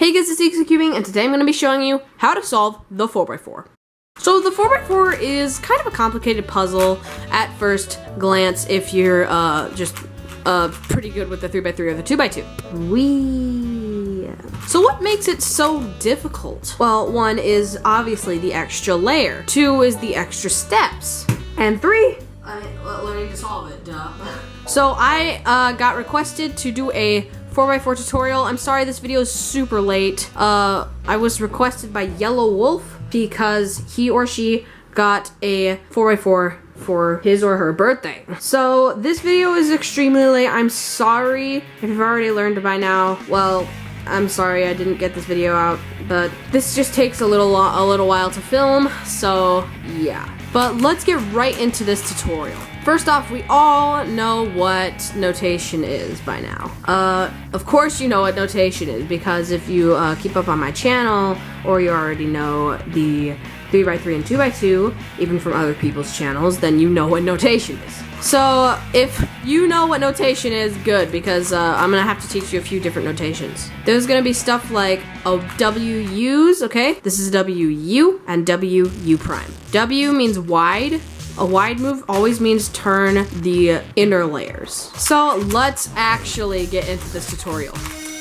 Hey guys, it's Cubing, and today I'm going to be showing you how to solve the 4x4. So the 4x4 is kind of a complicated puzzle at first glance if you're just pretty good with the 3x3 or the 2x2. So what makes it so difficult? Well, one is obviously the extra layer, 2 is the extra steps, and 3, learning to solve it, duh. So I got requested to do a 4x4 tutorial. I'm sorry this video is super late. I was requested by Yellow Wolf because he or she got a 4x4 for his or her birthday. So this video is extremely late. I'm sorry if you've already learned by now. Well, I'm sorry I didn't get this video out, but this just takes a little while to film, so yeah. But let's get right into this tutorial. First off, we all know what notation is by now. Of course you know what notation is, because if you keep up on my channel, or you already know the 3x3 and 2x2, even from other people's channels, then you know what notation is. So if you know what notation is, good, because I'm gonna have to teach you a few different notations. There's gonna be stuff like WUs, okay? This is WU and WU prime. W means wide. A wide move always means turn the inner layers. So let's actually get into this tutorial.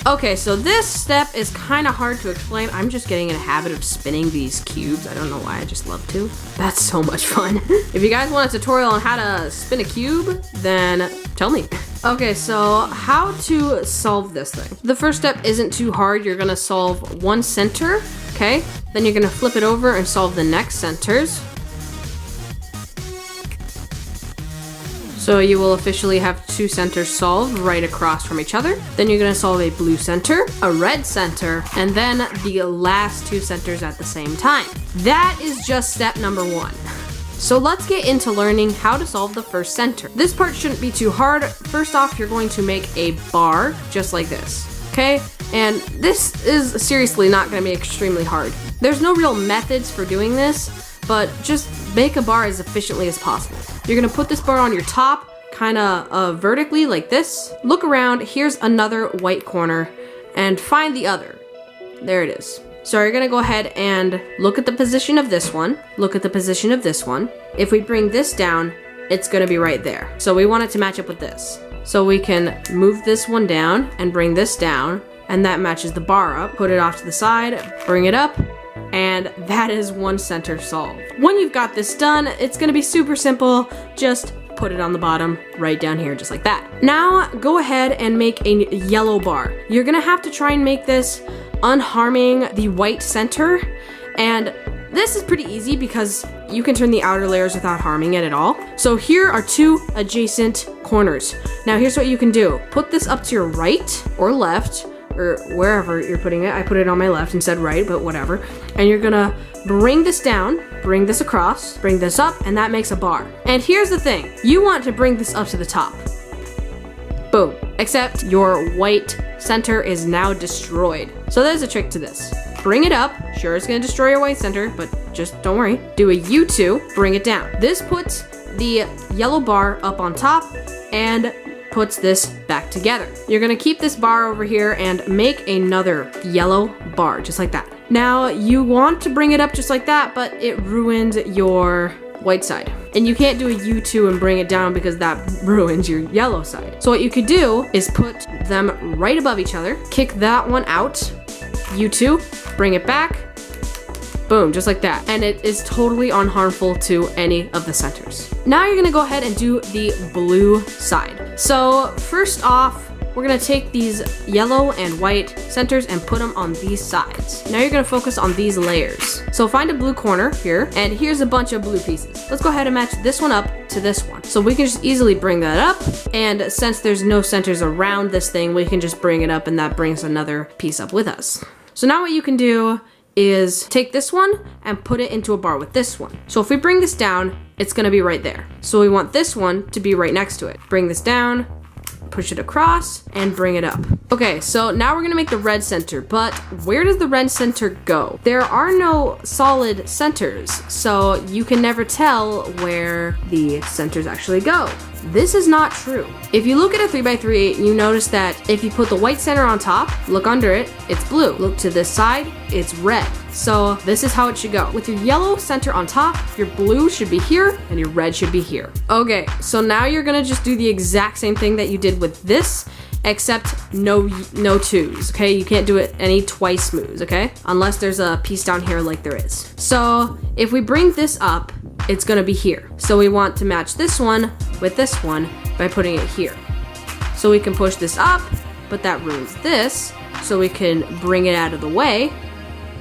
Okay, so this step is kind of hard to explain. I'm just getting in a habit of spinning these cubes. I don't know why, I just love to. That's so much fun. If you guys want a tutorial on how to spin a cube, then tell me. Okay, so how to solve this thing. The first step isn't too hard. You're gonna solve one center, okay? Then you're gonna flip it over and solve the next centers. So you will officially have 2 centers solved right across from each other. Then you're gonna solve a blue center, a red center, and then the last 2 centers at the same time. That is just step number 1. So let's get into learning how to solve the first center. This part shouldn't be too hard. First off, you're going to make a bar just like this, okay? And this is seriously not gonna be extremely hard. There's no real methods for doing this, but just make a bar as efficiently as possible. You're gonna put this bar on your top, kinda vertically like this. Look around, here's another white corner, and find the other. There it is. So you're gonna go ahead and look at the position of this one, look at the position of this one. If we bring this down, it's gonna be right there. So we want it to match up with this. So we can move this one down and bring this down, and that matches the bar up. Put it off to the side, bring it up, and that is one center solved. When you've got this done, it's gonna be super simple. Just put it on the bottom, right down here, just like that. Now, go ahead and make a yellow bar. You're gonna have to try and make this unharming the white center, and this is pretty easy because you can turn the outer layers without harming it at all. So here are 2 adjacent corners. Now here's what you can do. Put this up to your right or left, or wherever you're putting it. I put it on my left and said right, but whatever. And you're gonna bring this down, bring this across, bring this up, and that makes a bar. And here's the thing, you want to bring this up to the top. Boom. Except your white center is now destroyed. So there's a trick to this. Bring it up, sure it's gonna destroy your white center, but just don't worry. Do a U2, bring it down. This puts the yellow bar up on top and puts this back together. You're gonna keep this bar over here and make another yellow bar, just like that. Now, you want to bring it up just like that, but it ruined your white side. And you can't do a U2 and bring it down because that ruins your yellow side. So what you could do is put them right above each other, kick that one out, U2, bring it back, boom, just like that. And it is totally unharmful to any of the centers. Now you're gonna go ahead and do the blue side. So first off, we're gonna take these yellow and white centers and put them on these sides. Now you're gonna focus on these layers. So find a blue corner here, and here's a bunch of blue pieces. Let's go ahead and match this one up to this one. So we can just easily bring that up, and since there's no centers around this thing, we can just bring it up, and that brings another piece up with us. So now what you can do is take this one and put it into a bar with this one. So if we bring this down, it's gonna be right there. So we want this one to be right next to it. Bring this down, push it across, and bring it up. Okay, so now we're gonna make the red center, but where does the red center go? There are no solid centers, so you can never tell where the centers actually go. this is not true. If you look at a 3x3, you notice that if you put the white center on top, look under it, it's blue. Look to this side, it's red. So this is how it should go. With your yellow center on top, your blue should be here and your red should be here. Okay, so now you're gonna just do the exact same thing that you did with this, except no twos, okay? You can't do it any twice moves, okay? Unless there's a piece down here like there is. So if we bring this up, it's gonna be here. So we want to match this one with this one by putting it here. So we can push this up, but that ruins this. So we can bring it out of the way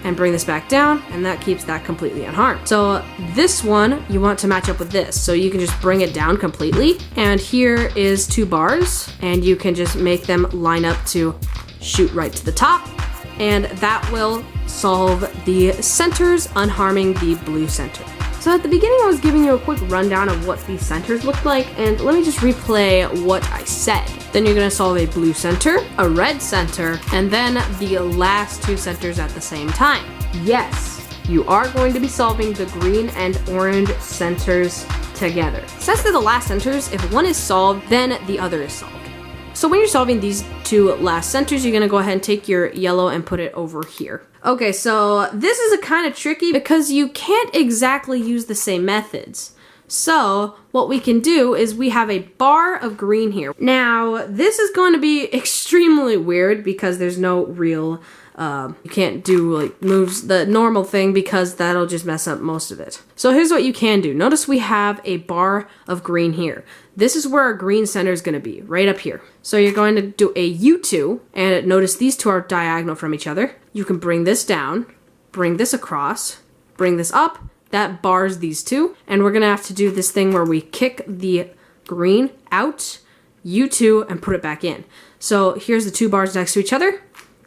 and bring this back down, and that keeps that completely unharmed. So this one, you want to match up with this. So you can just bring it down completely. And here is 2 bars, and you can just make them line up to shoot right to the top. And that will solve the centers, unharming the blue center. So at the beginning, I was giving you a quick rundown of what these centers look like, and let me just replay what I said. Then you're gonna solve a blue center, a red center, and then the last 2 centers at the same time. Yes, you are going to be solving the green and orange centers together. Since they're the last centers, if one is solved, then the other is solved. So when you're solving these 2 last centers, you're gonna go ahead and take your yellow and put it over here. Okay, so this is a kind of tricky because you can't exactly use the same methods. So what we can do is we have a bar of green here. Now, this is going to be extremely weird because there's no real, you can't do like moves, the normal thing, because that'll just mess up most of it. So here's what you can do. Notice we have a bar of green here. This is where our green center is going to be, right up here. So you're going to do a U2, and notice these 2 are diagonal from each other. You can bring this down, bring this across, bring this up. That bars these 2. And we're going to have to do this thing where we kick the green out, U2, and put it back in. So here's the 2 bars next to each other.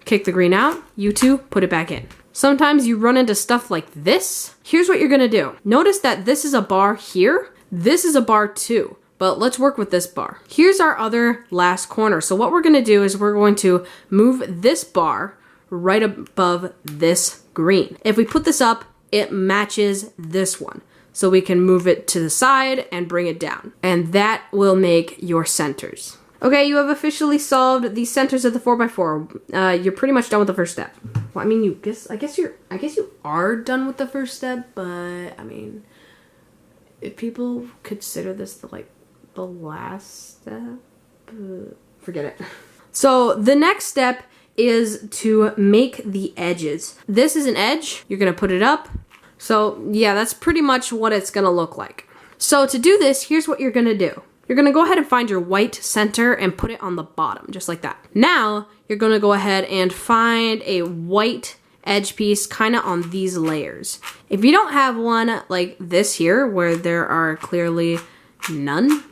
Kick the green out, U2, put it back in. Sometimes you run into stuff like this. Here's what you're going to do. Notice that this is a bar here. This is a bar too. But let's work with this bar. Here's our other last corner. So what we're gonna do is we're going to move this bar right above this green. If we put this up, it matches this one. So we can move it to the side and bring it down. And that will make your centers. Okay, you have officially solved the centers of the 4x4. You're pretty much done with the first step. Well, I mean, I guess you are done with the first step, but I mean, if people consider this the last step, forget it. So the next step is to make the edges. This is an edge. You're gonna put it up. So yeah, that's pretty much what it's gonna look like. So to do this, here's what you're gonna do. You're gonna go ahead and find your white center and put it on the bottom, just like that. Now, you're gonna go ahead and find a white edge piece kind of on these layers. If you don't have one like this here, where there are clearly none,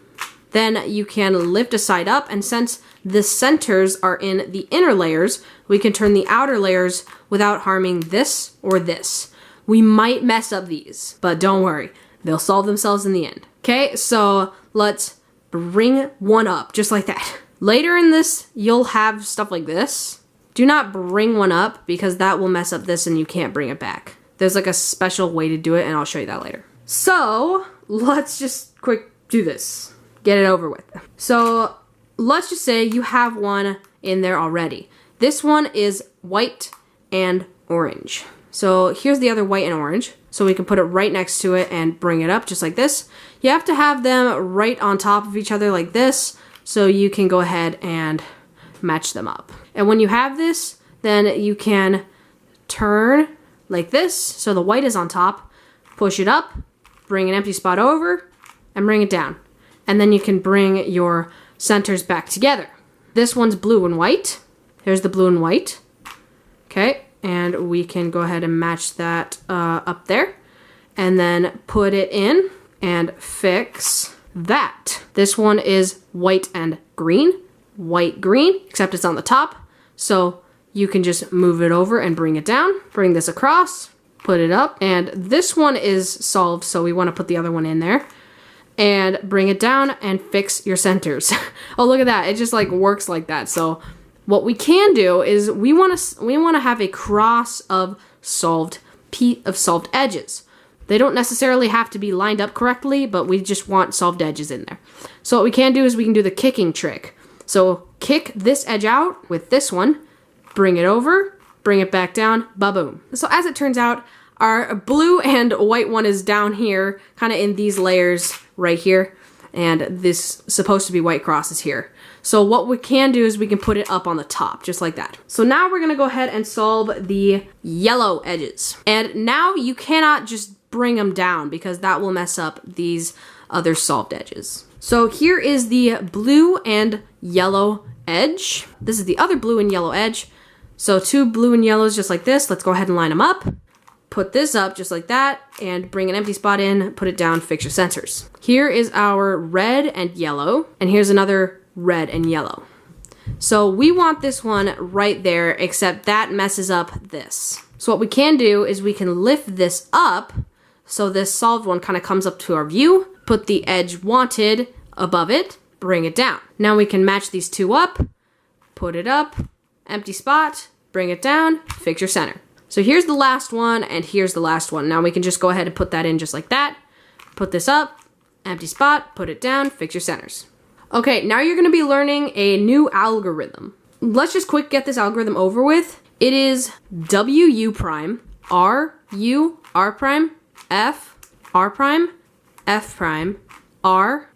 then you can lift a side up, and since the centers are in the inner layers, we can turn the outer layers without harming this or this. We might mess up these, but don't worry, they'll solve themselves in the end. Okay, so let's bring one up, just like that. Later in this, you'll have stuff like this. Do not bring one up because that will mess up this and you can't bring it back. There's like a special way to do it, and I'll show you that later. So let's just quick do this. Get it over with. So let's just say you have one in there already. This one is white and orange. So here's the other white and orange. So we can put it right next to it and bring it up just like this. You have to have them right on top of each other like this, so you can go ahead and match them up. And when you have this, then you can turn like this. So the white is on top, push it up, bring an empty spot over, and bring it down. And then you can bring your centers back together. This one's blue and white. Here's the blue and white. Okay, and we can go ahead and match that up there. And then put it in and fix that. This one is white and green. White, green, except it's on the top. So you can just move it over and bring it down. Bring this across, put it up. And this one is solved, so we want to put the other one in there. And bring it down and fix your centers. Oh, look at that. It just like works like that. So what we can do is we want to have a cross of solved edges. They don't necessarily have to be lined up correctly, but we just want solved edges in there. So what we can do is we can do the kicking trick. So kick this edge out with this one, bring it over, bring it back down, ba-boom. So as it turns out, our blue and white one is down here, kind of in these layers right here, and this supposed to be white crosses here. So what we can do is we can put it up on the top, just like that. So now we're gonna go ahead and solve the yellow edges. And now you cannot just bring them down because that will mess up these other solved edges. So here is the blue and yellow edge. This is the other blue and yellow edge. So two blue and yellows just like this. Let's go ahead and line them up. Put this up just like that and bring an empty spot in, put it down, fix your centers. Here is our red and yellow, and here's another red and yellow. So we want this one right there, except that messes up this. So what we can do is we can lift this up so this solved one kind of comes up to our view, put the edge wanted above it, bring it down. Now we can match these two up, put it up, empty spot, bring it down, fix your center. So here's the last one, and here's the last one. Now we can just go ahead and put that in just like that. Put this up, empty spot, put it down, fix your centers. Okay, now you're gonna be learning a new algorithm. Let's just quick get this algorithm over with. It is WU prime, RU, R prime, F, R prime, F prime, R,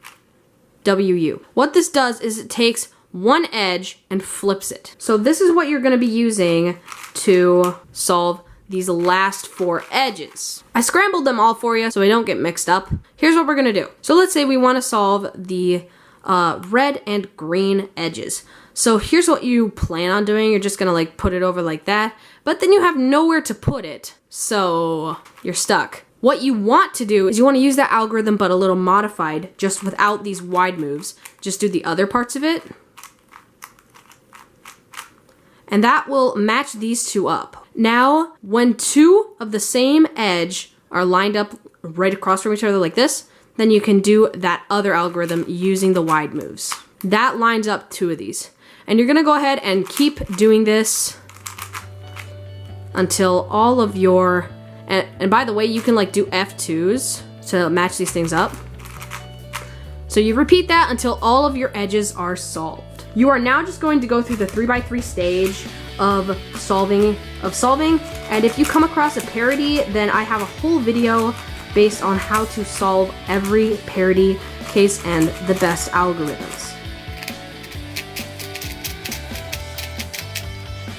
WU. What this does is it takes one edge and flips it. So this is what you're gonna be using to solve these last four edges. I scrambled them all for you so I don't get mixed up. Here's what we're gonna do. So let's say we wanna solve the red and green edges. So here's what you plan on doing. You're just gonna like put it over like that, but then you have nowhere to put it. So you're stuck. What you want to do is you wanna use that algorithm but a little modified, just without these wide moves. Just do the other parts of it. And that will match these two up. Now, when two of the same edge are lined up right across from each other like this, then you can do that other algorithm using the wide moves. That lines up two of these. And you're gonna go ahead and keep doing this until all of your, and by the way, you can like do F2s to match these things up. So you repeat that until all of your edges are solved. You are now just going to go through the 3x3 stage of solving, and if you come across a parity, then I have a whole video based on how to solve every parity case and the best algorithms.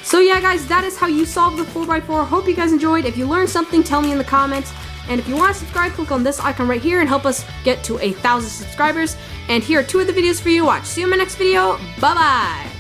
So yeah guys, that is how you solve the 4x4. Hope you guys enjoyed. If you learned something, tell me in the comments. And if you want to subscribe, click on this icon right here and help us get to 1,000 subscribers. And here are two of the videos for you to watch. See you in my next video. Bye-bye.